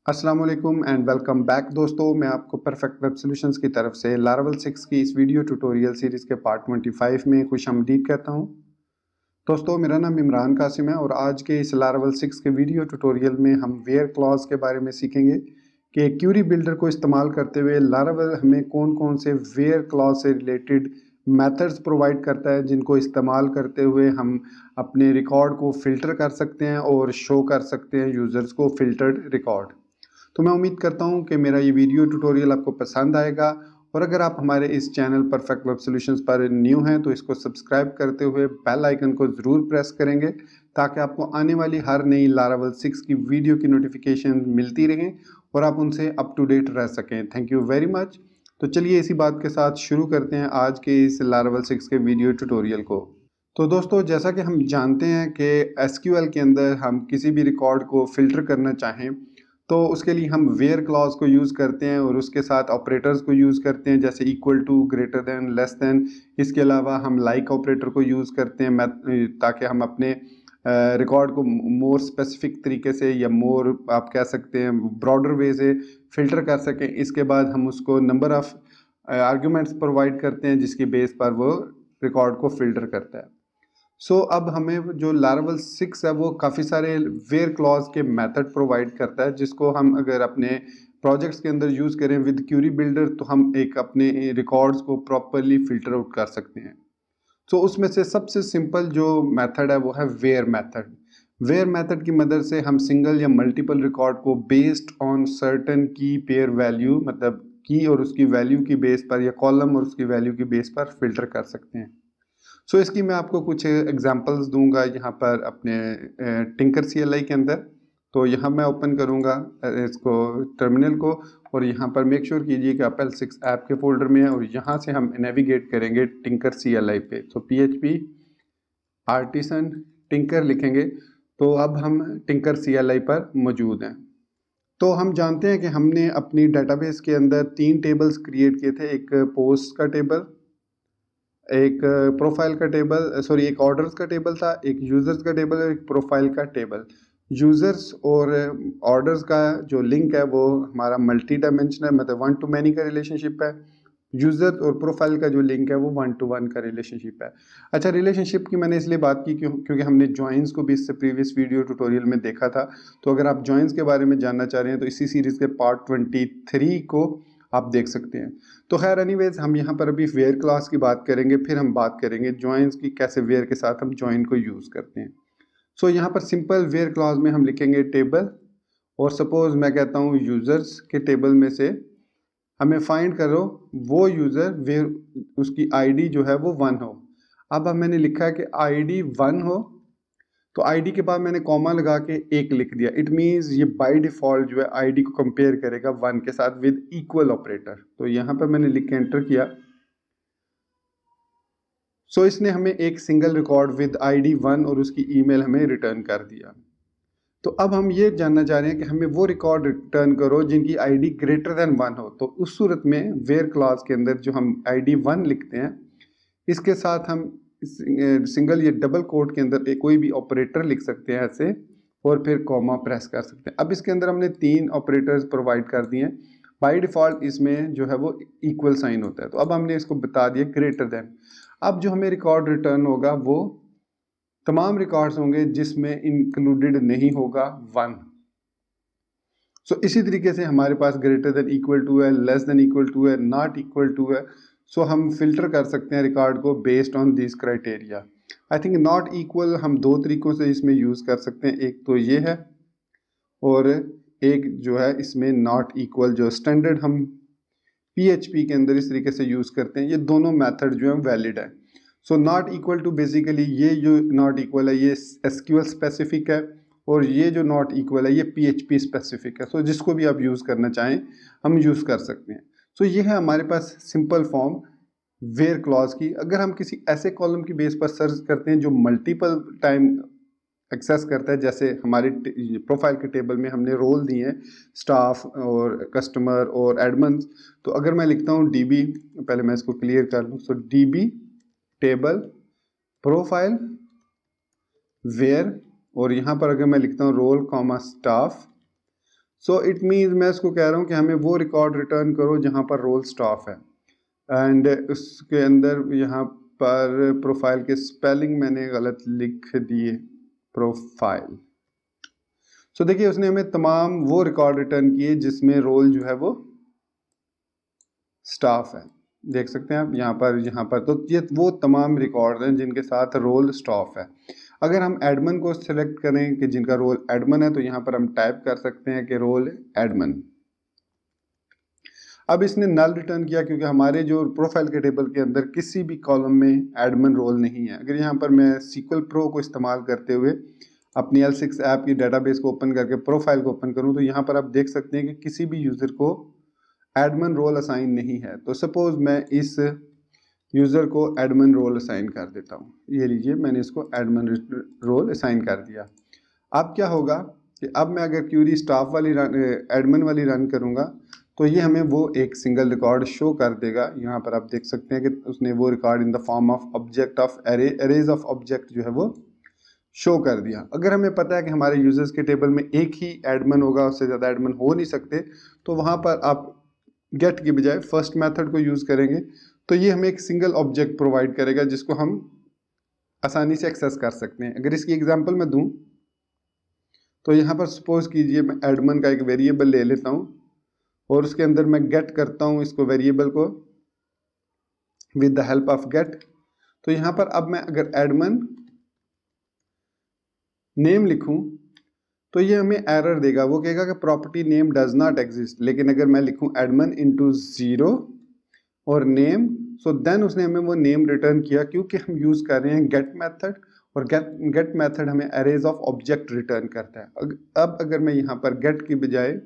अस्सलाम वालेकुम and welcome back दोस्तों। मैं आपको परफेक्ट वेब सॉल्यूशंस की तरफ से लारावेल 6 की इस वीडियो ट्यूटोरियल सीरीज़ के पार्ट 25 में खुशामदीद कहता हूं। दोस्तों, मेरा नाम इमरान कासिम है और आज के इस लारावेल 6 के वीडियो ट्यूटोरियल में हम वेयर क्लॉज के बारे में सीखेंगे कि क्यूरी बिल्डर को इस्तेमाल करते हुए लारावेल हमें कौन कौन से वेयर क्लॉज से रिलेटेड मेथड्स प्रोवाइड करता है, जिनको इस्तेमाल करते हुए हम अपने रिकॉर्ड को फ़िल्टर कर सकते हैं और शो कर सकते हैं यूज़र्स को फ़िल्टर्ड रिकॉर्ड। तो मैं उम्मीद करता हूं कि मेरा ये वीडियो ट्यूटोरियल आपको पसंद आएगा और अगर आप हमारे इस चैनल परफेक्ट वेब सॉल्यूशंस पर न्यू हैं तो इसको सब्सक्राइब करते हुए बेल आइकन को ज़रूर प्रेस करेंगे ताकि आपको आने वाली हर नई लारावेल 6 की वीडियो की नोटिफिकेशन मिलती रहें और आप उनसे अप टू डेट रह सकें। Thank you very much. तो चलिए इसी बात के साथ शुरू करते हैं आज के इस लारावेल 6 के वीडियो ट्यूटोरियल को। तो दोस्तों, जैसा कि हम जानते हैं कि एसक्यूएल के अंदर हम किसी भी रिकॉर्ड को फ़िल्टर करना चाहें तो उसके लिए हम वेयर क्लॉज को यूज़ करते हैं और उसके साथ ऑपरेटर्स को यूज़ करते हैं, जैसे equal to, greater than, less than. इसके अलावा हम लाइक ऑपरेटर को यूज़ करते हैं ताकि हम अपने रिकॉर्ड को मोर स्पेसिफिक तरीके से या मोर आप कह सकते हैं ब्रॉडर वे से फ़िल्टर कर सकें। इसके बाद हम उसको नंबर ऑफ़ आर्ग्यूमेंट्स प्रोवाइड करते हैं जिसकी बेस पर वो रिकॉर्ड को फ़िल्टर करता है। अब हमें जो लारावेल 6 है वो काफ़ी सारे वेयर क्लॉज के मेथड प्रोवाइड करता है, जिसको हम अगर अपने प्रोजेक्ट्स के अंदर यूज़ करें विद क्यूरी बिल्डर तो हम एक अपने रिकॉर्ड्स को प्रॉपरली फ़िल्टर आउट कर सकते हैं। उसमें से सबसे सिंपल जो मेथड है वो है वेयर मेथड। वेयर मेथड की मदद से हम सिंगल या मल्टीपल रिकॉर्ड को बेस्ड ऑन सर्टेन की पेयर वैल्यू, मतलब की और उसकी वैल्यू की बेस पर, या कॉलम और उसकी वैल्यू की बेस पर फिल्टर कर सकते हैं। इसकी मैं आपको कुछ एग्जांपल्स दूंगा यहाँ पर अपने टिंकर CLI के अंदर। तो यहाँ मैं ओपन करूँगा इसको, टर्मिनल को, और यहाँ पर मेक श्योर कीजिए कि आप L6 ऐप के फोल्डर में है और यहाँ से हम नेविगेट करेंगे टिंकर CLI पे। PHP आर्टिसन टिंकर लिखेंगे तो अब हम टिंकर CLI पर मौजूद हैं। तो हम जानते हैं कि हमने अपनी डेटाबेस के अंदर 3 टेबल्स क्रिएट किए थे, एक पोस्ट का टेबल, एक प्रोफाइल का टेबल, एक ऑर्डर्स का टेबल था, एक यूज़र्स का टेबल और एक प्रोफाइल का टेबल। यूज़र्स और ऑर्डर्स का जो लिंक है वो हमारा मल्टी डायमेंशनल, मतलब वन टू मैनी का रिलेशनशिप है। यूज़र और प्रोफाइल का जो लिंक है वो वन टू वन का रिलेशनशिप है। अच्छा, रिलेशनशिप की मैंने इसलिए बात की क्योंकि हमने जॉइंस को भी इससे प्रीवियस वीडियो ट्यूटोरियल में देखा था। तो अगर आप जॉइंस के बारे में जानना चाह रहे हैं तो इसी सीरीज़ के पार्ट 23 को आप देख सकते हैं। तो खैर एनीवेज, हम यहाँ पर अभी वेयर क्लास की बात करेंगे, फिर हम बात करेंगे जॉइंस की, कैसे वेयर के साथ हम जॉइन को यूज़ करते हैं। यहाँ पर सिंपल वेयर क्लास में हम लिखेंगे टेबल, और सपोज मैं कहता हूँ यूज़र्स के टेबल में से हमें फाइंड करो वो यूज़र वेयर उसकी आईडी जो है वो 1 हो। अब मैंने लिखा है कि आईडी 1 हो, तो आईडी के बाद मैंने कॉमा लगा के 1 लिख दिया। इट मीन्स ये बाय डिफ़ॉल्ट जो है आईडी को कंपेयर करेगा 1 के साथ विद इक्वल ऑपरेटर। तो यहाँ पर मैंने लिख के एंटर किया। इसने हमें एक सिंगल रिकॉर्ड विद आईडी 1 और उसकी ईमेल हमें रिटर्न कर दिया। तो अब हम ये जानना चाह रहे हैं कि हमें वो रिकॉर्ड रिटर्न करो जिनकी आईडी ग्रेटर देन 1 हो। तो उस सूरत में वेयर क्लॉज के अंदर जो हम आईडी 1 लिखते हैं, इसके साथ हम सिंगल या डबल कोट के अंदर कोई भी ऑपरेटर लिख सकते हैं ऐसे, और फिर कॉमा प्रेस कर सकते हैं। अब इसके अंदर हमने 3 ऑपरेटर्स प्रोवाइड कर दिए हैं। बाय डिफ़ॉल्ट इसमें जो है वो इक्वल साइन होता है, तो अब हमने इसको बता दिया ग्रेटर देन। अब जो हमें रिकॉर्ड रिटर्न होगा वो तमाम रिकॉर्ड्स होंगे जिसमें इंक्लूडेड नहीं होगा 1। इसी तरीके से हमारे पास ग्रेटर देन इक्वल टू है, लेस देन इक्वल टू है, नॉट इक्वल टू है। हम फिल्टर कर सकते हैं रिकॉर्ड को based on this criteria. I think not equal हम 2 तरीकों से इसमें यूज़ कर सकते हैं, एक तो ये है और एक जो है इसमें नॉट इक्वल, जो स्टैंडर्ड हम PHP के अंदर इस तरीके से यूज़ करते हैं। ये दोनों मेथड जो है वैलिड है। नॉट इक्वल टू बेसिकली ये जो नॉट इक्वल है ये SQL स्पेसिफिक है, और ये जो नॉट इक्वल है ये PHP स्पेसिफिक है। जिसको भी आप यूज़ करना चाहें हम यूज़ कर सकते हैं। ये है हमारे पास सिंपल फॉर्म वेयर क्लॉज की। अगर हम किसी ऐसे कॉलम की बेस पर सर्च करते हैं जो मल्टीपल टाइम एक्सेस करता है, जैसे हमारे प्रोफाइल के टेबल में हमने रोल दिए हैं स्टाफ और कस्टमर और एडमन्स। तो अगर मैं लिखता हूँ DB, पहले मैं इसको क्लियर कर लूँ। DB टेबल प्रोफाइल वेयर, और यहाँ पर अगर मैं लिखता हूँ role comma staff, so it means मैं इसको कह रहा हूँ कि हमें वो रिकॉर्ड रिटर्न करो जहाँ पर रोल स्टाफ है, एंड उसके अंदर यहाँ पर प्रोफाइल के स्पेलिंग मैंने गलत लिख दिए, प्रोफाइल। सो देखिए उसने हमें तमाम वो रिकॉर्ड रिटर्न किए जिसमें रोल जो है वो स्टाफ है, देख सकते हैं आप यहाँ पर तो ये वो तमाम रिकॉर्ड हैं जिनके साथ रोल स्टाफ है। अगर हम एडमन को सिलेक्ट करें कि जिनका रोल एडमन है, तो यहाँ पर हम टाइप कर सकते हैं कि रोल एडमन। अब इसने नल रिटर्न किया क्योंकि हमारे जो प्रोफाइल के टेबल के अंदर किसी भी कॉलम में एडमन रोल नहीं है। अगर यहाँ पर मैं SQL Pro को इस्तेमाल करते हुए अपनी L6 ऐप की डेटाबेस को ओपन करके प्रोफाइल को ओपन करूँ, तो यहाँ पर आप देख सकते हैं कि किसी भी यूज़र को एडमन रोल असाइन नहीं है। तो सपोज मैं इस यूज़र को एडमन रोल असाइन कर देता हूँ, ये लीजिए मैंने इसको एडमन रोल असाइन कर दिया। अब क्या होगा कि अब मैं अगर क्यूरी स्टाफ वाली एडमन वाली रन करूँगा तो ये हमें वो एक सिंगल रिकॉर्ड शो कर देगा। यहाँ पर आप देख सकते हैं कि उसने वो record in the form of object of arrays of object जो है वो शो कर दिया। अगर हमें पता है कि हमारे यूजर्स के टेबल में एक ही एडमन होगा, उससे ज़्यादा एडमन हो नहीं सकते, तो वहाँ पर आप गेट की बजाय फर्स्ट मेथड को यूज़ करेंगे, तो ये हमें एक सिंगल ऑब्जेक्ट प्रोवाइड करेगा जिसको हम आसानी से एक्सेस कर सकते हैं। अगर इसकी एग्जांपल मैं दूं तो यहाँ पर सपोज कीजिए मैं एडमन का एक वेरिएबल ले लेता हूँ और उसके अंदर मैं गेट करता हूँ इसको वेरिएबल को with the help of get. तो यहाँ पर अब मैं अगर एडमन नेम लिखूं तो ये हमें एरर देगा, वो कहेगा कि property name does not exist. लेकिन अगर मैं लिखूं एडमन इनटू 0 और नेम, सो देन उसने हमें वो नेम रिटर्न किया क्योंकि हम यूज कर रहे हैं गेट मेथड, और गेट मेथड हमें अरेज ऑफ ऑब्जेक्ट रिटर्न करता है। अब अगर मैं यहाँ पर गेट की बजाय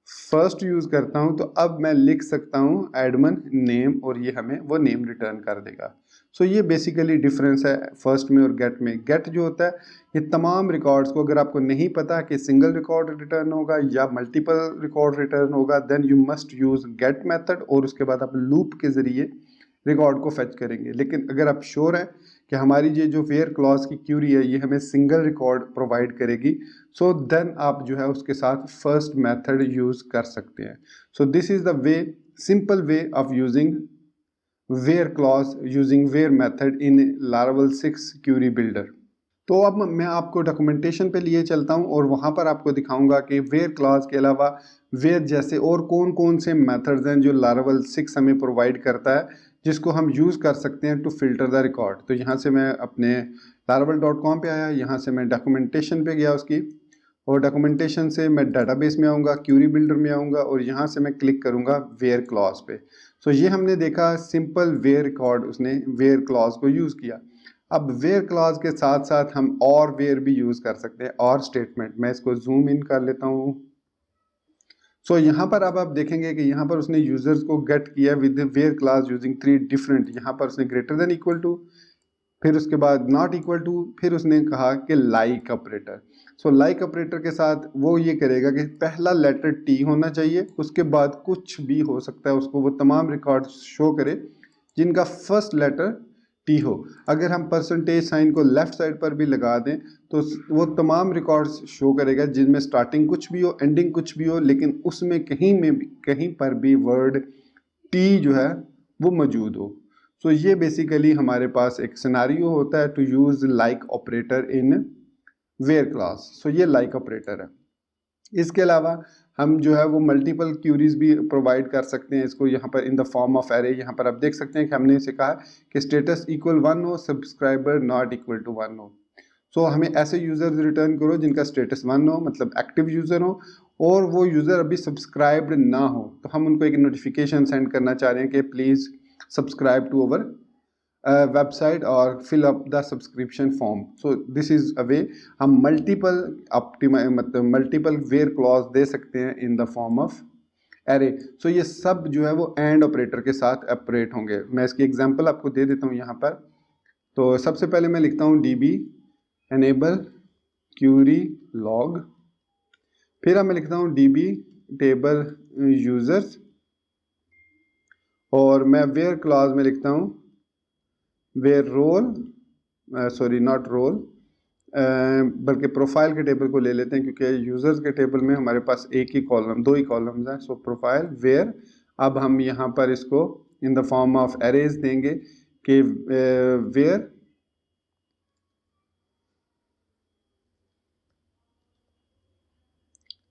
फर्स्ट यूज करता हूँ तो अब मैं लिख सकता हूँ एडमन नेम और ये हमें वो नेम रिटर्न कर देगा। सो ये बेसिकली डिफरेंस है फर्स्ट में और गेट में। गेट जो होता है ये तमाम रिकॉर्ड्स को, अगर आपको नहीं पता कि सिंगल रिकॉर्ड रिटर्न होगा या मल्टीपल रिकॉर्ड रिटर्न होगा, then you must use get method और उसके बाद आप लूप के जरिए रिकॉर्ड को फेच करेंगे। लेकिन अगर आप श्योर हैं कि हमारी ये जो वेयर क्लॉज की क्यूरी है ये हमें सिंगल रिकॉर्ड प्रोवाइड करेगी, सो देन आप जो है उसके साथ फर्स्ट मेथड यूज कर सकते हैं। So this is the way, simple way of using where clause using where method in Laravel 6 query builder. तो अब मैं आपको डॉक्यूमेंटेशन पे लिए चलता हूँ और वहाँ पर आपको दिखाऊंगा कि वेयर क्लॉज के अलावा वेयर जैसे और कौन कौन से मेथड्स हैं जो लारावेल 6 हमें प्रोवाइड करता है जिसको हम यूज़ कर सकते हैं टू फिल्टर द रिकॉर्ड। तो यहाँ से मैं अपने laravel.com पे आया, यहाँ से मैं डॉक्यूमेंटेशन पे गया उसकी, और डॉक्यूमेंटेशन से मैं डाटाबेस में आऊँगा, क्यूरी बिल्डर में आऊँगा और यहाँ से मैं क्लिक करूँगा वेयर क्लॉज पे। सो ये हमने देखा सिंपल वेयर रिकॉर्ड, उसने वेयर क्लॉज को यूज़ किया। अब वेयर क्लॉज के साथ साथ हम और वेयर भी यूज़ कर सकते हैं, और स्टेटमेंट। मैं इसको जूम इन कर लेता हूँ। सो यहाँ पर अब आप देखेंगे कि यहाँ पर उसने यूजर्स को गेट किया with where class using 3 different, यहाँ पर उसने ग्रेटर देन इक्वल टू, फिर उसके बाद नॉट इक्वल टू, फिर उसने कहा कि like operator. So like operator के साथ वो ये करेगा कि पहला लेटर टी होना चाहिए, उसके बाद कुछ भी हो सकता है, उसको वो तमाम रिकॉर्ड शो करे जिनका फर्स्ट लेटर टी हो। अगर हम परसेंटेज साइन को लेफ्ट साइड पर भी लगा दें तो वो तमाम रिकॉर्ड्स शो करेगा जिनमें स्टार्टिंग कुछ भी हो, एंडिंग कुछ भी हो, लेकिन उसमें कहीं पर भी वर्ड टी जो है वो मौजूद हो। सो ये बेसिकली हमारे पास एक सिनारियो होता है to use like operator in where clause. So ये लाइक ऑपरेटर है। इसके अलावा हम जो है वो मल्टीपल क्यूरीज भी प्रोवाइड कर सकते हैं इसको, यहाँ पर इन द फॉर्म ऑफ एरे। यहाँ पर आप देख सकते हैं कि हमने इसे कहा कि स्टेटस इक्वल 1 हो, सब्सक्राइबर नॉट इक्वल टू 1 हो। सो हमें ऐसे यूजर्स रिटर्न करो जिनका स्टेटस 1 हो, मतलब एक्टिव यूजर हो, और वो यूजर अभी सब्सक्राइब्ड ना हो, तो हम उनको एक नोटिफिकेशन सेंड करना चाह रहे हैं कि please subscribe to our website और fill up the subscription form. So this is a way हम मल्टीपल मतलब मल्टीपल वेयर क्लॉज दे सकते हैं in the form of array. So ये सब जो है वो एंड ऑपरेटर के साथ ऑपरेट होंगे। मैं इसकी एग्जांपल आपको दे देता हूँ यहाँ पर। तो सबसे पहले मैं लिखता हूँ db enable query log, फिर मैं लिखता हूँ db table users, और मैं वेयर क्लॉज में लिखता हूँ where role, sorry not role, बल्कि प्रोफाइल के टेबल को ले लेते हैं, क्योंकि यूजर्स के टेबल में हमारे पास दो ही कॉलम्स हैं। सो प्रोफाइल वेयर, अब हम यहाँ पर इसको इन द फॉर्म ऑफ एरेज देंगे कि वेयर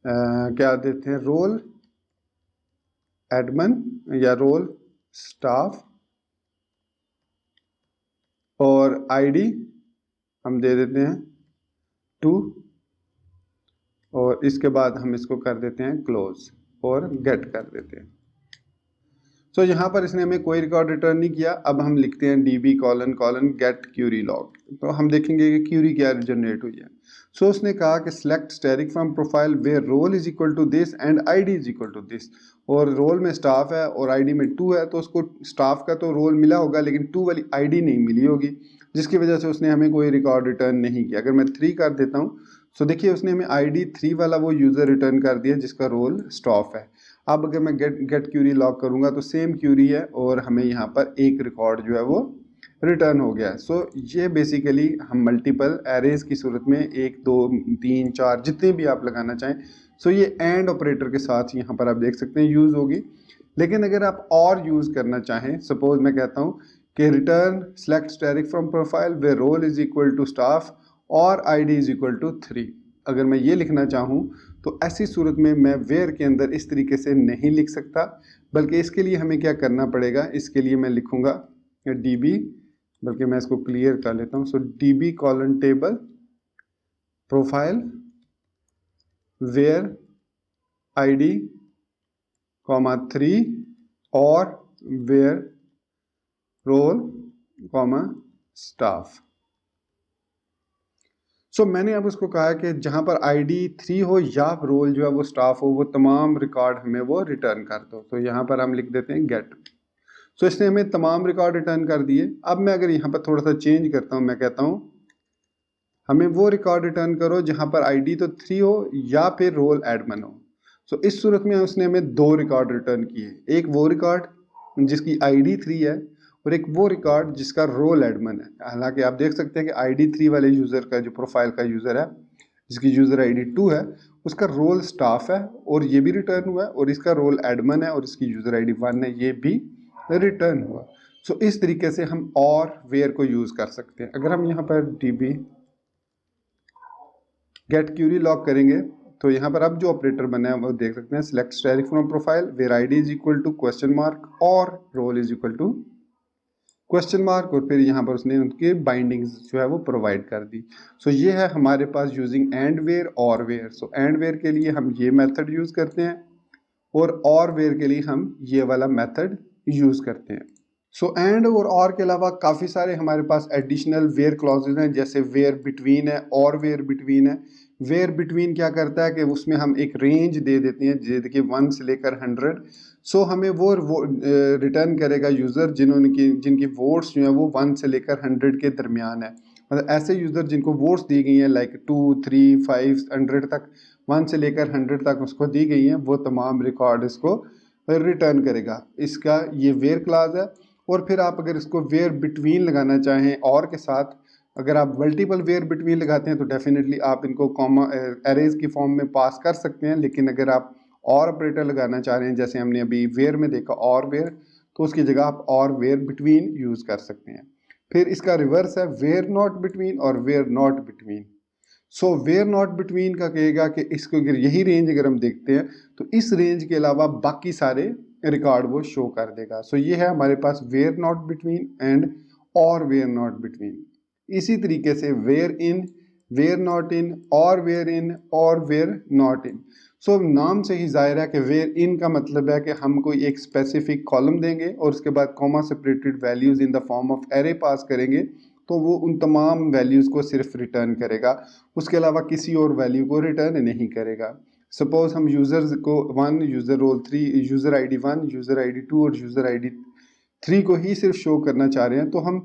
क्या देते हैं, रोल एडमिन या रोल स्टाफ, और आईडी हम दे देते हैं 2, और इसके बाद हम इसको कर देते हैं क्लोज और गेट कर देते हैं। सो यहाँ पर इसने हमें कोई रिकॉर्ड रिटर्न नहीं किया। अब हम लिखते हैं db colon colon get query log, तो हम देखेंगे कि क्यूरी क्या जनरेट हुई है। सो उसने कहा कि select static from profile where role is equal to this and ID is equal to this, और रोल में स्टाफ है और आईडी में 2 है, तो उसको स्टाफ का तो रोल मिला होगा लेकिन 2 वाली आईडी नहीं मिली होगी, जिसकी वजह से उसने हमें कोई रिकॉर्ड रिटर्न नहीं किया। अगर मैं 3 कर देता हूँ तो देखिए उसने हमें आईडी 3 वाला वो यूज़र रिटर्न कर दिया जिसका रोल स्टाफ है। अब अगर मैं गेट क्यूरी लॉग करूँगा तो सेम क्यूरी है और हमें यहाँ पर एक रिकॉर्ड जो है वो रिटर्न हो गया। सो ये बेसिकली हम मल्टीपल एरेज की सूरत में 1 2 3 4 जितने भी आप लगाना चाहें, सो ये एंड ऑपरेटर के साथ यहाँ पर आप देख सकते हैं यूज़ होगी। लेकिन अगर आप और यूज़ करना चाहें, सपोज मैं कहता हूँ कि return select static from profile where role is equal to staff और आईडी इज इक्वल टू 3, अगर मैं ये लिखना चाहूँ तो ऐसी सूरत में मैं वेयर के अंदर इस तरीके से नहीं लिख सकता, बल्कि इसके लिए हमें क्या करना पड़ेगा, इसके लिए मैं लिखूँगा db, बल्कि मैं इसको क्लियर कर लेता हूँ। So db colon table profile where ID 3 और वेयर रोल स्टाफ। सो मैंने अब उसको कहा कि जहाँ पर आईडी 3 हो या रोल जो है वो स्टाफ हो, वो तमाम रिकॉर्ड हमें वो रिटर्न कर दो। तो यहाँ पर हम लिख देते हैं गेट। सो इसने हमें तमाम रिकॉर्ड रिटर्न कर दिए। अब मैं अगर यहाँ पर थोड़ा सा चेंज करता हूँ, मैं कहता हूँ हमें वो रिकॉर्ड रिटर्न करो जहाँ पर आईडी तो 3 हो या फिर रोल एडमिन हो। सो इस सूरत में उसने हमें 2 रिकॉर्ड रिटर्न किए, एक वो रिकॉर्ड जिसकी आईडी 3 है और एक वो रिकॉर्ड जिसका रोल एडमिन है। हालांकि आप देख सकते हैं कि आईडी 3 वाले यूज़र का जो प्रोफाइल का यूज़र है जिसकी यूज़र आईडी 2 है, उसका रोल स्टाफ है और ये भी रिटर्न हुआ है, और इसका रोल एडमिन है और इसकी यूज़र आईडी 1 है, ये भी रिटर्न हुआ। सो इस तरीके से हम और वेयर को यूज़ कर सकते हैं। अगर हम यहाँ पर db गेट क्यूरी लॉग करेंगे तो यहाँ पर अब जो ऑपरेटर बना है वो देख सकते हैं, select static from profile where ID is equal to question mark और role is equal to question mark, और फिर यहाँ पर उसने उनके बाइंडिंग्स जो है वो प्रोवाइड कर दी। सो ये है हमारे पास यूजिंग एंड वेयर और वेयर। सो एंड वेयर के लिए हम ये मेथड यूज़ करते हैं और वेयर के लिए हम ये वाला मेथड यूज़ करते हैं। सो एंड और के अलावा काफ़ी सारे हमारे पास एडिशनल वेयर क्लॉजेज हैं, जैसे वेयर बिटवीन है और वेयर बिटवीन है। वेयर बिटवीन क्या करता है कि उसमें हम एक रेंज दे देते हैं, जैसे देखिए 1 से लेकर 100। सो हमें वो रिटर्न करेगा यूज़र जिनकी वोट्स जो है वो 1 से लेकर 100 के दरमियान है। मतलब ऐसे यूज़र जिनको वोट्स दी गई हैं लाइक 2 3 5 100 तक, 1 से लेकर 100 तक उसको दी गई हैं, वो तमाम रिकॉर्ड इसको रिटर्न करेगा। इसका ये वेयर क्लास है। और फिर आप अगर इसको वेयर बिटवीन लगाना चाहें और के साथ, अगर आप मल्टीपल वेयर बिटवीन लगाते हैं तो डेफिनेटली आप इनको कॉमा एरेज की फॉर्म में पास कर सकते हैं। लेकिन अगर आप और ऑपरेटर लगाना चाह रहे हैं, जैसे हमने अभी वेयर में देखा और वेयर, तो उसकी जगह आप और वेयर बिटवीन यूज़ कर सकते हैं। फिर इसका रिवर्स है वेयर नॉट बिटवीन और where not between. So where not between का कहेगा कि इसको अगर यही रेंज अगर हम देखते हैं तो इस रेंज के अलावा बाकी सारे रिकॉर्ड वो शो कर देगा। सो ये है हमारे पास वेयर नॉट बिटवीन एंड और वेयर नॉट बिटवीन। इसी तरीके से where in, where not in और वेयर नॉट इन। सो नाम से ही जाहिर है कि वेयर इन का मतलब है कि हम कोई एक स्पेसिफिक कॉलम देंगे और उसके बाद comma separated values in the form of array pass करेंगे, तो वो उन तमाम वैल्यूज़ को सिर्फ रिटर्न करेगा, उसके अलावा किसी और वैल्यू को रिटर्न नहीं करेगा। सपोज हम यूज़र्स को 1, user role 3, user ID 1, user ID 2 और यूज़र आईडी 3 को ही सिर्फ शो करना चाह रहे हैं, तो हम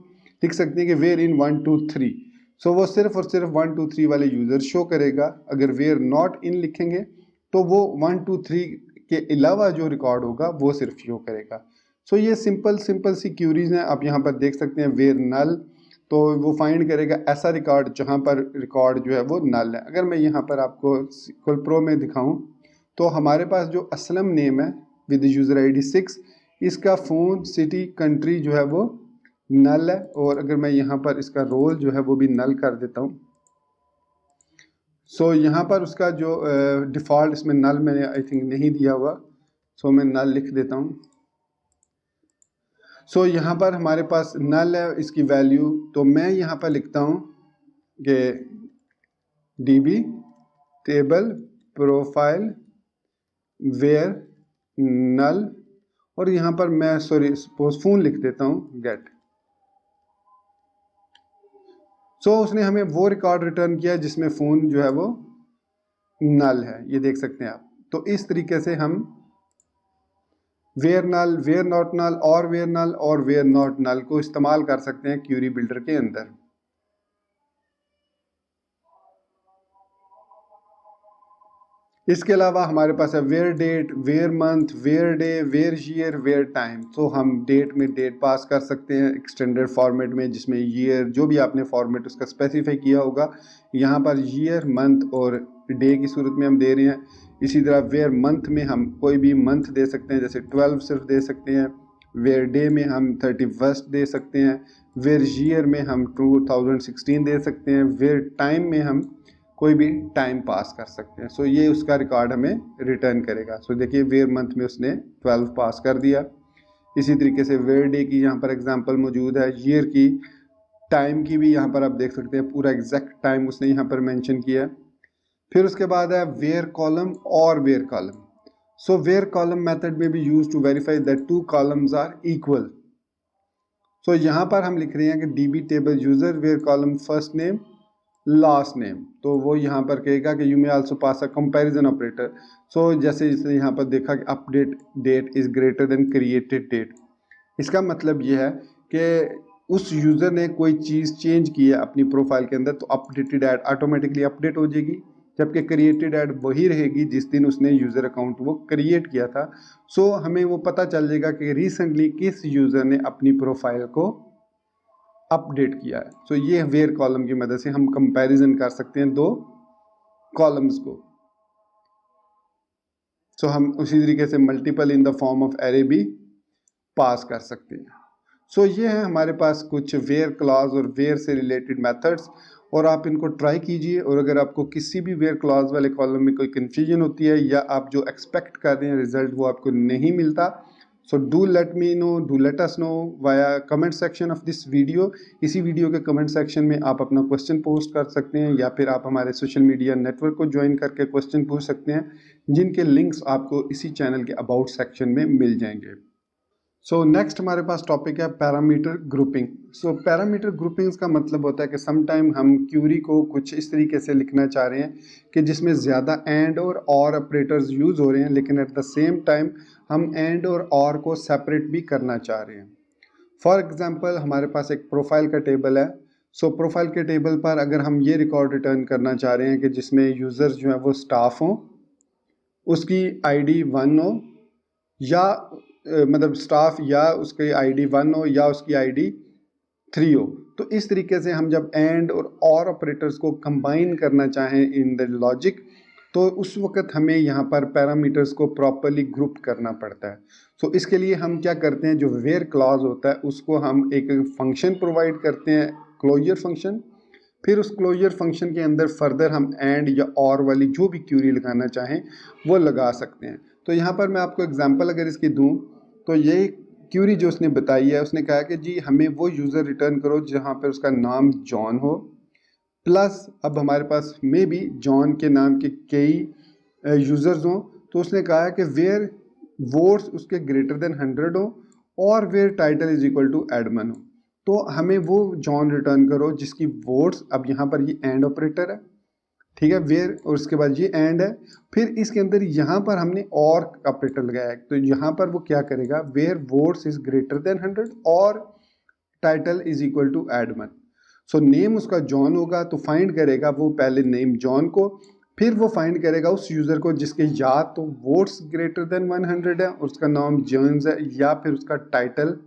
लिख सकते हैं कि वेयर इन 1 2 3। सो वो सिर्फ और सिर्फ 1 2 3 वाले यूज़र शो करेगा। अगर वेयर नॉट इन लिखेंगे तो वो 1 2 3 के अलावा जो रिकॉर्ड होगा वो सिर्फ शो करेगा। सो ये सिंपल सी क्यूरीज हैं। आप यहाँ पर देख सकते हैं वेयर नल, तो वो फाइंड करेगा ऐसा रिकॉर्ड जहाँ पर रिकॉर्ड जो है वो नल है। अगर मैं यहाँ पर आपको SQL Pro में दिखाऊं तो हमारे पास जो असलम नेम है विद यूज़र ID 6, इसका फ़ोन सिटी कंट्री जो है वो नल है। और अगर मैं यहाँ पर इसका रोल जो है वो भी नल कर देता हूँ, सो यहाँ पर उसका जो डिफ़ॉल्ट इसमें नल मैंने आई थिंक नहीं दिया हुआ, सो मैं नल लिख देता हूँ। सो यहाँ पर हमारे पास नल है इसकी वैल्यू, तो मैं यहाँ पर लिखता हूँ कि DB टेबल प्रोफाइल वेयर नल, और यहाँ पर मैं सपोज फ़ोन लिख देता हूँ गेट। सो उसने हमें वो रिकॉर्ड रिटर्न किया जिसमें फ़ोन जो है वो नल है, ये देख सकते हैं आप। तो इस तरीके से हम where null, where not null और वेयर नल और वेयर नॉट नल को इस्तेमाल कर सकते हैं क्यूरी बिल्डर के अंदर। इसके अलावा हमारे पास है where date, where month, where day, where year, where time. तो हम डेट में डेट पास कर सकते हैं एक्सटेंडेड फॉर्मेट में, जिसमें ईयर जो भी आपने फॉर्मेट उसका स्पेसिफाई किया होगा, यहाँ पर ईयर, मंथ और डे की सूरत में हम दे रहे हैं। इसी तरह वेयर मंथ में हम कोई भी मंथ दे सकते हैं, जैसे 12 सिर्फ दे सकते हैं। वेयर डे में हम 31 दे सकते हैं। वेयर ईयर में हम 2016 दे सकते हैं। वेयर टाइम में हम कोई भी टाइम पास कर सकते हैं। सो ये उसका रिकॉर्ड हमें रिटर्न करेगा। सो देखिए वेयर मंथ में उसने 12 पास कर दिया। इसी तरीके से वेयर डे की यहाँ पर एग्जांपल मौजूद है। ईयर की, टाइम की भी यहाँ पर आप देख सकते हैं, पूरा एग्जैक्ट टाइम उसने यहाँ पर मेंशन किया। फिर उसके बाद है वेयर कॉलम और where column. So where column method में भी use to verify that two columns are equal. So यहाँ पर हम लिख रहे हैं कि DB table user where column first name last name, तो वो यहाँ पर कहेगा कि you may also pass a comparison operator. So जैसे इसने यहाँ पर देखा कि update date is greater than created date. इसका मतलब ये है कि उस यूज़र ने कोई चीज़ चेंज की है अपनी प्रोफाइल के अंदर, तो अपडेटेड ऐड ऑटोमेटिकली अपडेट हो जाएगी, जबकि क्रिएटेड ऐड वही रहेगी जिस दिन उसने यूज़र अकाउंट वो क्रिएट किया था। सो हमें वो पता चल जाएगा कि रिसेंटली किस यूज़र ने अपनी प्रोफाइल को अपडेट किया है। सो ये वेयर कॉलम की मदद से हम कंपैरिजन कर सकते हैं दो कॉलम्स को। सो हम उसी तरीके से multiple in the form of array भी पास कर सकते हैं। सो ये है हमारे पास कुछ वेयर क्लॉज और वेयर से रिलेटेड मेथड्स, और आप इनको ट्राई कीजिए। और अगर आपको किसी भी वेयर क्लॉज वाले कॉलम में कोई कन्फ्यूजन होती है या आप जो एक्सपेक्ट कर रहे हैं रिजल्ट वो आपको नहीं मिलता, so do let me know, do let us know via comment section of this video. इसी वीडियो के कमेंट सेक्शन में आप अपना क्वेश्चन पोस्ट कर सकते हैं, या फिर आप हमारे सोशल मीडिया नेटवर्क को ज्वाइन करके क्वेश्चन पूछ सकते हैं, जिनके लिंक्स आपको इसी चैनल के अबाउट सेक्शन में मिल जाएंगे। सो नेक्स्ट हमारे पास टॉपिक है पैरामीटर ग्रुपिंग। सो पैरामीटर ग्रुपिंग्स का मतलब होता है कि समटाइम हम क्यूरी को कुछ इस तरीके से लिखना चाह रहे हैं कि जिसमें ज़्यादा एंड और ऑपरेटर्स यूज़ हो रहे हैं, लेकिन एट द सेम टाइम हम एंड और को सेपरेट भी करना चाह रहे हैं। फॉर एग्जांपल हमारे पास एक प्रोफाइल का टेबल है। सो प्रोफाइल के टेबल पर अगर हम ये रिकॉर्ड रिटर्न करना चाह रहे हैं कि जिसमें यूज़र्स जो है वो स्टाफ हों, उसकी ID 1 हो, या मतलब स्टाफ या उसकी ID 1 हो या उसकी ID 3 हो, तो इस तरीके से हम जब एंड और ऑपरेटर्स को कंबाइन करना चाहें इन द लॉजिक, तो उस वक्त हमें यहाँ पर पैरामीटर्स को प्रॉपरली ग्रुप करना पड़ता है। सो इसके लिए हम क्या करते हैं, जो वेयर क्लॉज होता है उसको हम एक फंक्शन प्रोवाइड करते हैं, क्लोजर फंक्शन। फिर उस क्लोजर फंक्शन के अंदर फर्दर हम एंड या और वाली जो भी क्यूरी लगाना चाहें वो लगा सकते हैं। तो यहाँ पर मैं आपको एग्जांपल अगर इसकी दूँ, तो ये क्यूरी जो उसने बताई है, उसने कहा कि जी हमें वो यूज़र रिटर्न करो जहाँ पर उसका नाम जॉन हो, प्लस अब हमारे पास मे बी जॉन के नाम के कई यूज़र्स हों, तो उसने कहा है कि वेयर वोट्स उसके ग्रेटर देन 100 हो और where title is equal to admin हो। तो हमें वो जॉन रिटर्न करो जिसकी वोट्स, अब यहाँ पर ये एंड ऑपरेटर है, ठीक है, वेयर और उसके बाद ये एंड है, फिर इसके अंदर यहाँ पर हमने और ऑपरेटर लगाया है। तो यहाँ पर वो क्या करेगा, where votes is greater than 100 और title is equal to admin. So name उसका जॉन होगा, तो फाइंड करेगा वो पहले नेम जॉन को, फिर वो फाइंड करेगा उस यूज़र को जिसके या तो वोट्स ग्रेटर देन 100 है और उसका नाम जॉन्स है, या फिर उसका टाइटल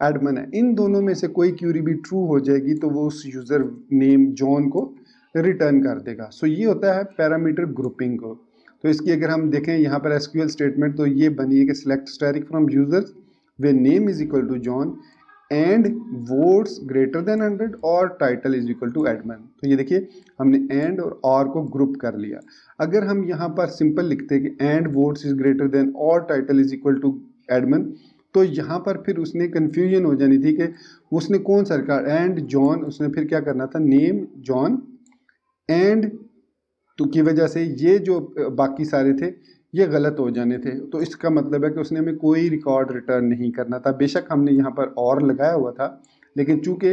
एडमन है, इन दोनों में से कोई क्यूरी भी ट्रू हो जाएगी तो वो उस यूजर नेम जॉन को रिटर्न कर देगा। सो ये होता है पैरामीटर ग्रुपिंग को। तो इसकी अगर हम देखें यहाँ पर एसक्यूएल स्टेटमेंट तो ये बनी है कि select static from users where name is equal to John and votes greater than 100 और title is equal to admin. तो ये देखिए हमने एंड और को ग्रुप कर लिया। अगर हम यहाँ पर सिंपल लिखते हैं कि and votes is greater than और title is equal to admin, तो यहाँ पर फिर उसने कंफ्यूजन हो जानी थी कि उसने कौन सा रिकॉर्ड एंड जॉन, उसने फिर क्या करना था नेम जॉन एंड तो की वजह से ये जो बाकी सारे थे ये गलत हो जाने थे। तो इसका मतलब है कि उसने हमें कोई रिकॉर्ड रिटर्न नहीं करना था। बेशक हमने यहाँ पर और लगाया हुआ था, लेकिन चूंकि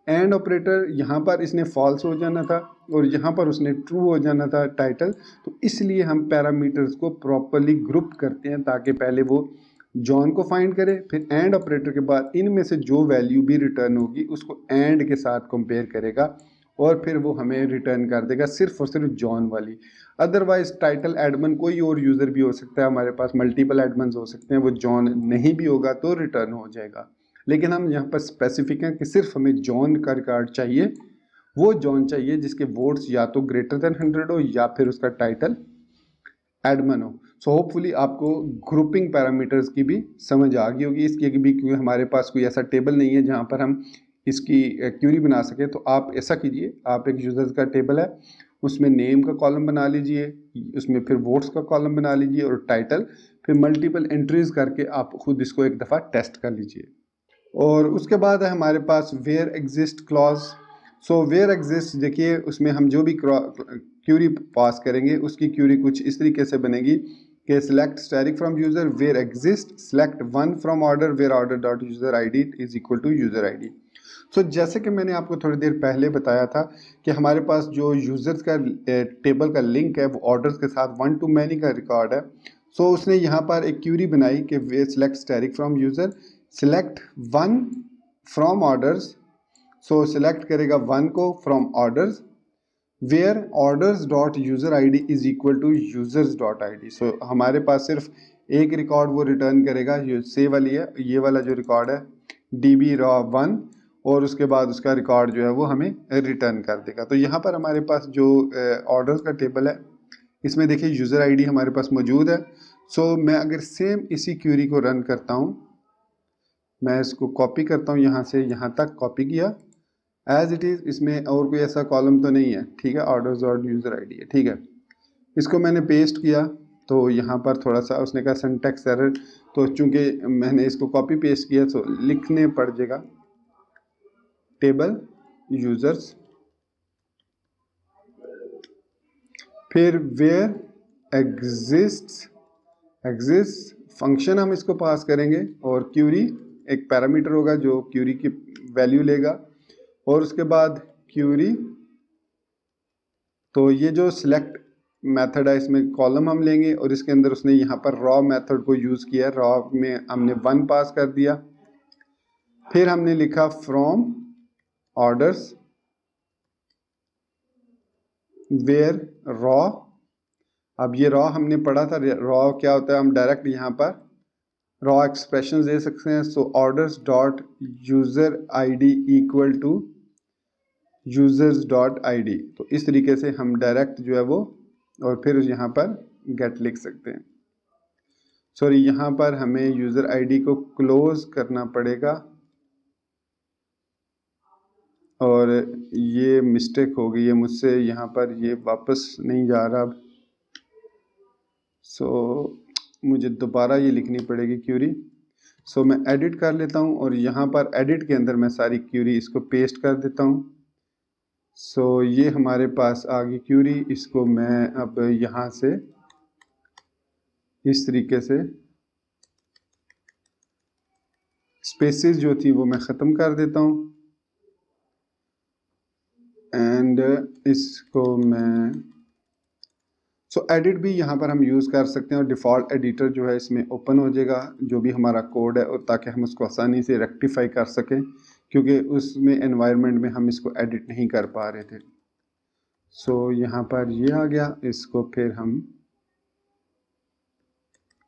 एंड ऑपरेटर यहाँ पर इसने फॉल्स हो जाना था और यहाँ पर उसने ट्रू हो जाना था टाइटल, तो इसलिए हम पैरामीटर्स को प्रॉपरली ग्रुप करते हैं ताकि पहले वो जॉन को फाइंड करे, फिर एंड ऑपरेटर के बाद इनमें से जो वैल्यू भी रिटर्न होगी उसको एंड के साथ कंपेयर करेगा और फिर वो हमें रिटर्न कर देगा सिर्फ और सिर्फ जॉन वाली। अदरवाइज टाइटल एडमन कोई और यूज़र भी हो सकता है, हमारे पास मल्टीपल एडमन हो सकते हैं, वो जॉन नहीं भी होगा तो रिटर्न हो जाएगा। लेकिन हम यहाँ पर स्पेसिफिक हैं कि सिर्फ हमें जॉन का रिकॉर्ड चाहिए, वो जॉन चाहिए जिसके वोट्स या तो ग्रेटर देन 100 हो या फिर उसका टाइटल एडमन हो। सो होपफुली आपको ग्रुपिंग पैरामीटर्स की भी समझ आ गई होगी। इसकी भी क्योंकि हमारे पास कोई ऐसा टेबल नहीं है जहाँ पर हम इसकी क्यूरी बना सके, तो आप ऐसा कीजिए, आप एक यूजर्स का टेबल है उसमें नेम का कॉलम बना लीजिए, उसमें फिर वोट्स का कॉलम बना लीजिए और टाइटल, फिर मल्टीपल एंट्रीज करके आप खुद इसको एक दफ़ा टेस्ट कर लीजिए। और उसके बाद है हमारे पास where exist clause. So where exist देखिए उसमें हम जो भी क्यूरी पास करेंगे उसकी क्यूरी कुछ इस तरीके से बनेगी कि select static from user where exist select one from order where order dot user ID is equal to user ID. So जैसे कि मैंने आपको थोड़ी देर पहले बताया था कि हमारे पास जो यूजर्स का टेबल का लिंक है वो ऑर्डर्स के साथ वन टू मैनी का रिकॉर्ड है। सो उसने यहाँ पर एक क्यूरी बनाई कि वे select static from user select one from orders. So select करेगा वन को from orders where orders dot user I D is equal to users dot I D. So हमारे पास सिर्फ एक रिकॉर्ड वो रिटर्न करेगा, ये से वाली है, ये वाला जो रिकॉर्ड है डी बी रॉ वन, और उसके बाद उसका रिकॉर्ड जो है वो हमें रिटर्न कर देगा। तो यहाँ पर हमारे पास जो ऑर्डर्स का टेबल है इसमें देखिए यूज़र आईडी हमारे पास मौजूद है। सो मैं अगर सेम इसी क्यूरी को रन करता हूँ, मैं इसको कॉपी करता हूँ यहाँ से यहाँ तक कॉपी किया एज इट इज़, इसमें और कोई ऐसा कॉलम तो नहीं है, ठीक है, ऑर्डर्स और यूज़र आईडी है, ठीक है। इसको मैंने पेस्ट किया तो यहाँ पर थोड़ा सा उसने कहा सिंटैक्स एरर, तो चूंकि मैंने इसको कॉपी पेस्ट किया तो लिखने पड़ जाएगा टेबल यूजर्स, फिर वेयर एग्जिस्ट फंक्शन हम इसको पास करेंगे और क्यूरी एक पैरामीटर होगा जो क्यूरी की वैल्यू लेगा, और उसके बाद क्यूरी, तो ये जो सिलेक्ट मेथड है इसमें कॉलम हम लेंगे और इसके अंदर उसने यहाँ पर रॉ मेथड को यूज़ किया, रॉ में हमने वन पास कर दिया, फिर हमने लिखा फ्रॉम ऑर्डर्स वेयर रॉ। अब ये रॉ हमने पढ़ा था, रॉ क्या होता है, हम डायरेक्ट यहाँ पर रॉ एक्सप्रेशन दे सकते हैं। So orders dot user ID equal to users dot ID, तो इस तरीके से हम डायरेक्ट जो है वो, और फिर यहाँ पर गेट लिख सकते हैं। सॉरी यहाँ पर हमें यूजर आईडी को क्लोज करना पड़ेगा और ये मिस्टेक हो गई है मुझसे, यहाँ पर ये वापस नहीं जा रहा अब। सो मुझे दोबारा ये लिखनी पड़ेगी क्यूरी। सो मैं एडिट कर लेता हूँ और यहाँ पर एडिट के अंदर मैं सारी क्यूरी इसको पेस्ट कर देता हूँ। सो ये हमारे पास आ गई क्यूरी, इसको मैं अब यहाँ से इस तरीके से स्पेसेस जो थी वो मैं ख़त्म कर देता हूँ एंड इसको मैं एडिट भी यहाँ पर हम यूज़ कर सकते हैं और डिफ़ॉल्ट एडिटर जो है इसमें ओपन हो जाएगा जो भी हमारा कोड है, और ताकि हम उसको आसानी से रेक्टिफाई कर सकें क्योंकि उसमें एनवायरनमेंट में हम इसको एडिट नहीं कर पा रहे थे। यहाँ पर ये आ गया, इसको फिर हम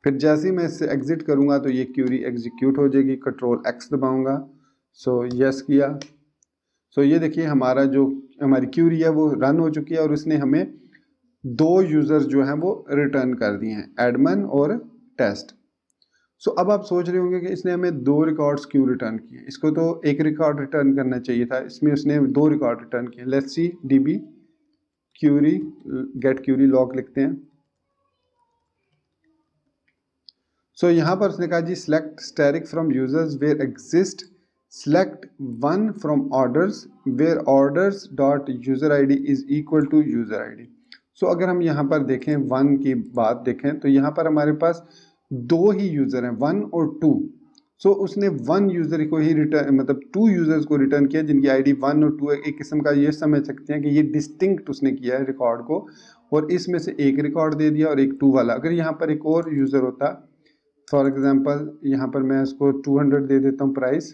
फिर जैसे ही मैं इससे एग्जिट करूँगा तो ये क्यूरी एग्जीक्यूट हो जाएगी, कंट्रोल एक्स दबाऊँगा। सो यस किया। सो ये देखिए हमारा जो हमारी क्यूरी है वो रन हो चुकी है और उसने हमें 2 यूज़र्स जो हैं वो रिटर्न कर दिए हैं, एडमन और टेस्ट। सो अब आप सोच रहे होंगे कि इसने हमें 2 रिकॉर्ड्स क्यों रिटर्न किए, इसको तो एक रिकॉर्ड रिटर्न करना चाहिए था, इसमें उसने 2 रिकॉर्ड रिटर्न किए। Let's see DB query get query log लिखते हैं। सो यहाँ पर उसने कहा जी select static from users where exist select one from orders where orders dot user id is equal to user id। सो अगर हम यहाँ पर देखें 1 की बात देखें तो यहाँ पर हमारे पास 2 ही यूज़र हैं, 1 और 2। सो उसने 1 यूज़र को ही रिटर्न मतलब 2 यूज़र्स को रिटर्न किया जिनकी आईडी 1 और 2 है। एक किस्म का ये समझ सकते हैं कि ये डिस्टिंक्ट उसने किया है रिकॉर्ड को, और इसमें से एक रिकॉर्ड दे दिया और एक 2 वाला। अगर यहाँ पर एक और यूज़र होता, फॉर एग्जाम्पल यहाँ पर मैं इसको 200 दे देता हूँ प्राइस,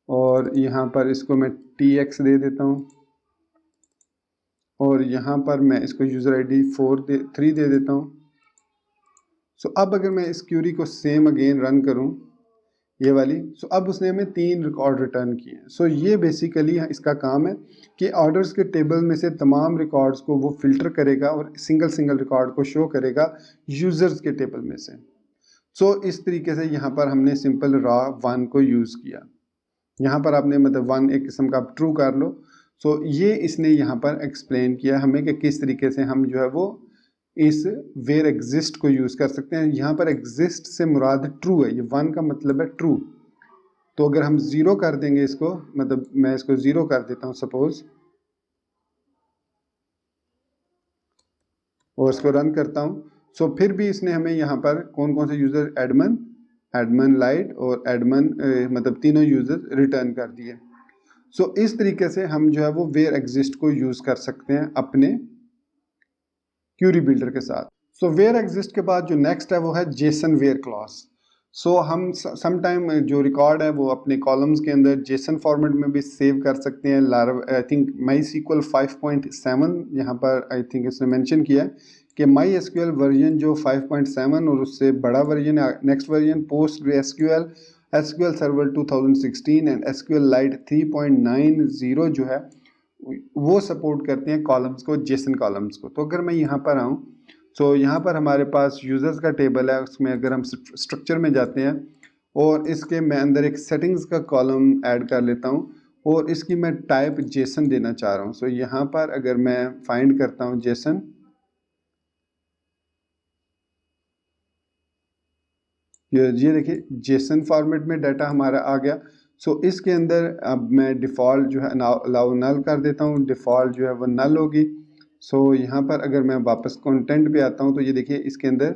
और यहाँ पर इसको मैं TX दे देता हूँ, और यहाँ पर मैं इसको यूज़र आईडी 3 दे देता हूँ। सो अब अगर मैं इस क्यूरी को सेम अगेन रन करूँ ये वाली, सो अब उसने हमें 3 रिकॉर्ड रिटर्न किए। सो ये बेसिकली इसका काम है कि ऑर्डर्स के टेबल में से तमाम रिकॉर्ड्स को वो फिल्टर करेगा और सिंगल सिंगल रिकॉर्ड को शो करेगा यूज़र्स के टेबल में से। सो इस तरीके से यहाँ पर हमने सिंपल रॉ 1 को यूज़ किया। यहाँ पर आपने मतलब 1 एक किस्म का ट्रू कर लो। सो ये इसने यहाँ पर एक्सप्लेन किया हमें कि किस तरीके से हम जो है वो इस वेयर एग्जिस्ट को यूज़ कर सकते हैं। यहाँ पर एग्जिस्ट से मुराद ट्रू है, ये 1 का मतलब है ट्रू। तो अगर हम 0 कर देंगे इसको, मतलब मैं इसको 0 कर देता हूँ सपोज, और इसको रन करता हूँ। सो फिर भी इसने हमें यहाँ पर कौन कौन से यूज़र, एडमन लाइट और एडमन मतलब तीनों यूजर रिटर्न कर दिए। सो इस तरीके से हम जो है वो वेयर एग्जिस्ट को यूज कर सकते हैं अपने क्यूरी बिल्डर के साथ। सो वेयर एग्जिस्ट के बाद जो नेक्स्ट है वो है जेसन वेयर क्लॉज। सो हम समटाइम जो रिकॉर्ड है वो अपने कॉलम्स के अंदर जेसन फॉर्मेट में भी सेव कर सकते हैं। आई थिंक MySQL 5.7 यहाँ पर आई थिंक इसने मेंशन किया है कि MySQL वर्जन जो 5.7 और उससे बड़ा वर्जन है, next version PostgreSQL, SQL Server 2016 and SQLite 3.90 जो है वो सपोर्ट करते हैं कॉलम्स को, जेसन कॉलम्स को। तो अगर मैं यहाँ पर आऊँ, तो यहाँ पर हमारे पास यूज़र्स का टेबल है, उसमें अगर हम स्ट्रक्चर में जाते हैं और इसके मैं अंदर एक सेटिंग्स का कॉलम ऐड कर लेता हूँ और इसकी मैं टाइप जेसन देना चाह रहा हूँ। सो यहाँ पर अगर मैं फाइंड करता हूँ जेसन, ये देखिए जेसन फॉर्मेट में डाटा हमारा आ गया। सो इसके अंदर अब मैं डिफ़ॉल्ट जो है अलाउ नल कर देता हूँ, डिफ़ॉल्ट जो है वो नल होगी। सो यहाँ पर अगर मैं वापस कंटेंट पे आता हूँ तो ये देखिए इसके अंदर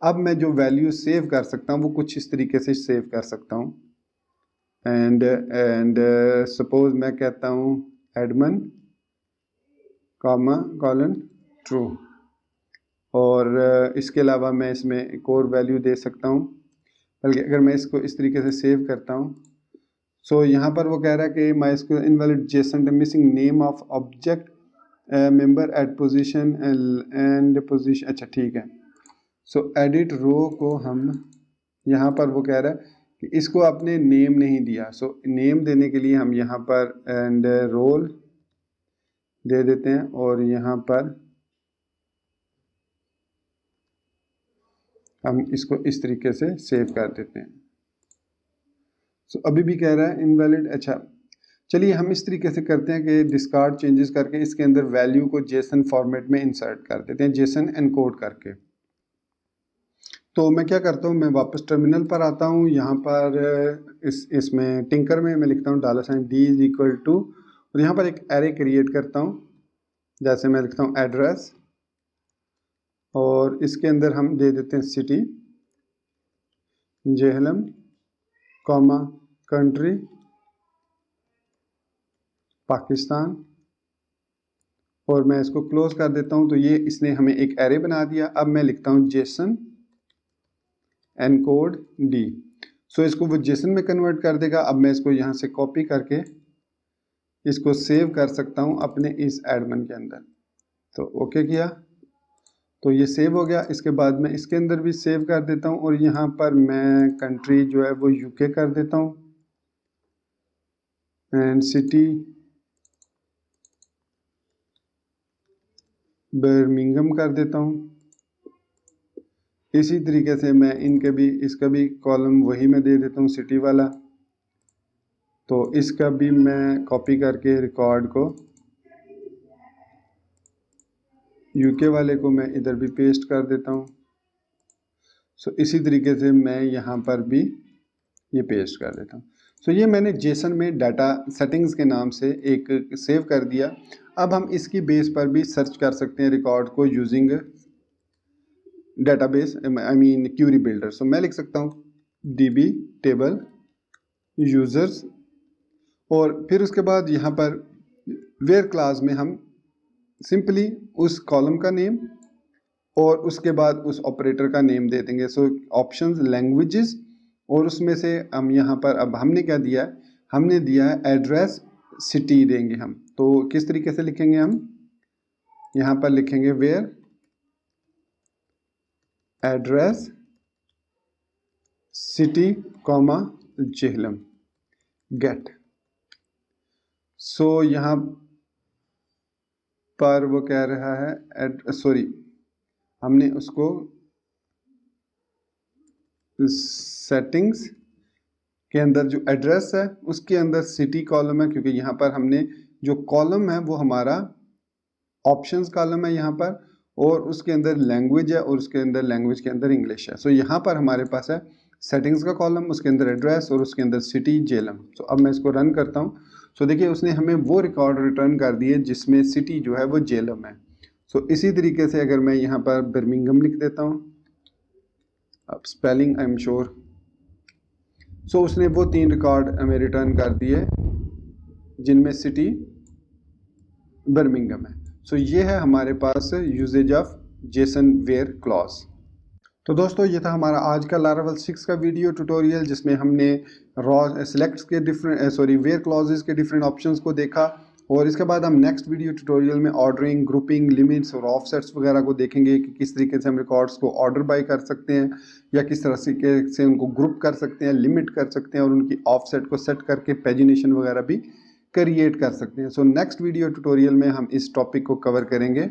अब मैं जो वैल्यू सेव कर सकता हूँ वो कुछ इस तरीके से सेव कर सकता हूँ। एंड सपोज मैं कहता हूँ एडमन कॉलन ट्रू, और इसके अलावा मैं इसमें एक और वैल्यू दे सकता हूँ। बल्कि अगर मैं इसको इस तरीके से सेव करता हूँ, सो यहाँ पर वो कह रहा है कि MySQL invalid Jason missing name of object member eight position and position. अच्छा ठीक है। सो एडिट रो को हम यहाँ पर वो कह रहा है कि इसको आपने नेम नहीं दिया। सो नेम देने के लिए हम यहाँ पर एंड रोल दे देते हैं और यहाँ पर हम इसको इस तरीके से सेव कर देते हैं। सो अभी भी कह रहा है इनवैलिड। अच्छा चलिए हम इस तरीके से करते हैं कि डिस्कार्ड चेंजेस करके इसके अंदर वैल्यू को जेसन फॉर्मेट में इंसर्ट कर देते हैं, जेसन एनकोड करके। तो मैं क्या करता हूँ, मैं वापस टर्मिनल पर आता हूँ। यहाँ पर इसमें टिंकर में मैं लिखता हूँ $d और यहाँ पर एक एरे क्रिएट करता हूँ। जैसे मैं लिखता हूँ एड्रेस और इसके अंदर हम दे देते हैं city Jhelum comma country Pakistan, और मैं इसको क्लोज कर देता हूँ। तो ये इसने हमें एक एरे बना दिया। अब मैं लिखता हूँ जेसन एनकोड डी। सो इसको वो जेसन में कन्वर्ट कर देगा। अब मैं इसको यहाँ से कॉपी करके इसको सेव कर सकता हूँ अपने इस एडमिन के अंदर। तो ओके किया। तो ये सेव हो गया। इसके बाद मैं इसके अंदर भी सेव कर देता हूँ और यहाँ पर मैं कंट्री जो है वो यूके कर देता हूँ एंड सिटी बर्मिंघम कर देता हूँ। इसी तरीके से मैं इनके भी इसका भी कॉलम वही मैं दे देता हूँ सिटी वाला। तो इसका भी मैं कॉपी करके रिकॉर्ड को यूके वाले को मैं इधर भी पेस्ट कर देता हूँ। सो इसी तरीके से मैं यहाँ पर भी ये पेस्ट कर देता हूँ। सो ये मैंने जेसन में डाटा सेटिंग्स के नाम से एक सेव कर दिया। अब हम इसकी बेस पर भी सर्च कर सकते हैं रिकॉर्ड को using database I mean query builder. So मैं लिख सकता हूँ db टेबल यूजर्स और फिर उसके बाद यहाँ पर वेयर क्लास में हम सिंपली उस कॉलम का नेम और उसके बाद उस ऑपरेटर का नेम दे देंगे। सो ऑप्शंस लैंग्वेजेस और उसमें से हम यहाँ पर अब हमने क्या दिया है, हमने दिया है एड्रेस सिटी देंगे हम। तो किस तरीके से लिखेंगे हम, यहाँ पर लिखेंगे where address city comma Jhelum get. So यहाँ पर वो कह रहा है सॉरी हमने उसको सेटिंग्स के अंदर जो एड्रेस है उसके अंदर सिटी कॉलम है, क्योंकि यहाँ पर हमने जो कॉलम है वो हमारा ऑप्शंस कॉलम है यहाँ पर, और उसके अंदर लैंग्वेज है और उसके अंदर लैंग्वेज के अंदर इंग्लिश है। सो यहाँ पर हमारे पास है सेटिंग्स का कॉलम, उसके अंदर एड्रेस और उसके अंदर सिटी जेलम। सो अब मैं इसको रन करता हूँ। सो देखिए उसने हमें वो रिकॉर्ड रिटर्न कर दिए जिसमें सिटी जो है वो जेलम है। सो इसी तरीके से अगर मैं यहाँ पर बर्मिंघम लिख देता हूँ, अब स्पेलिंग आई एम श्योर। सो उसने वो 3 रिकॉर्ड हमें रिटर्न कर दिए जिनमें सिटी बर्मिंघम है। सो ये है हमारे पास uses of JSON where clause. तो दोस्तों ये था हमारा आज का लारावेल 6 का वीडियो ट्यूटोरियल जिसमें हमने रॉ सिलेक्ट्स के वेयर क्लॉजेस के डिफरेंट ऑप्शंस को देखा, और इसके बाद हम नेक्स्ट वीडियो ट्यूटोरियल में ऑर्डरिंग, ग्रुपिंग, लिमिट्स और ऑफसेट्स वगैरह को देखेंगे कि किस तरीके से हम रिकॉर्ड्स को ऑर्डर बाय कर सकते हैं या किस तरह से उनको ग्रुप कर सकते हैं, लिमिट कर सकते हैं और उनकी ऑफसेट को सेट करके पेजिनेशन वगैरह भी क्रिएट कर सकते हैं। सो नेक्स्ट वीडियो ट्यूटोरियल में हम इस टॉपिक को कवर करेंगे,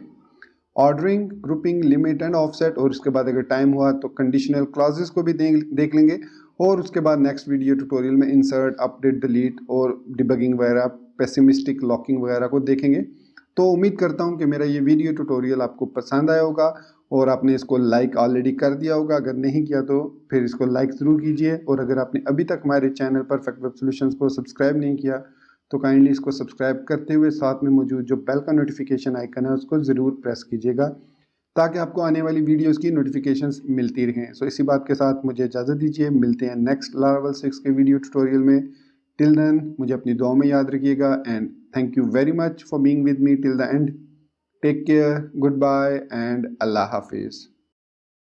ordering, grouping, limit and offset, और उसके बाद अगर टाइम हुआ तो कंडीशनल क्लॉजेस को भी देख लेंगे, और उसके बाद नेक्स्ट वीडियो ट्यूटोरियल में इंसर्ट, अपडेट, डिलीट और डिबगिंग वगैरह, पेसिमिस्टिक लॉकिंग वगैरह को देखेंगे। तो उम्मीद करता हूं कि मेरा ये वीडियो ट्यूटोरियल आपको पसंद आया होगा और आपने इसको लाइक ऑलरेडी कर दिया होगा। अगर नहीं किया तो फिर इसको लाइक ज़रूर कीजिए, और अगर आपने अभी तक हमारे चैनल परफेक्ट वेब सॉल्यूशंस को सब्सक्राइब नहीं किया तो काइंडली इसको सब्सक्राइब करते हुए साथ में मौजूद जो बेल का नोटिफिकेशन आइकन है उसको ज़रूर प्रेस कीजिएगा ताकि आपको आने वाली वीडियोस की नोटिफिकेशंस मिलती रहें। सो इसी बात के साथ मुझे इजाज़त दीजिए, मिलते हैं नेक्स्ट लारावेल 6 के वीडियो ट्यूटोरियल में। टिल देन मुझे अपनी दुआ में याद रखिएगा and thank you very much for being with me till the end. Take care, goodbye and अल्लाह हाफिज़।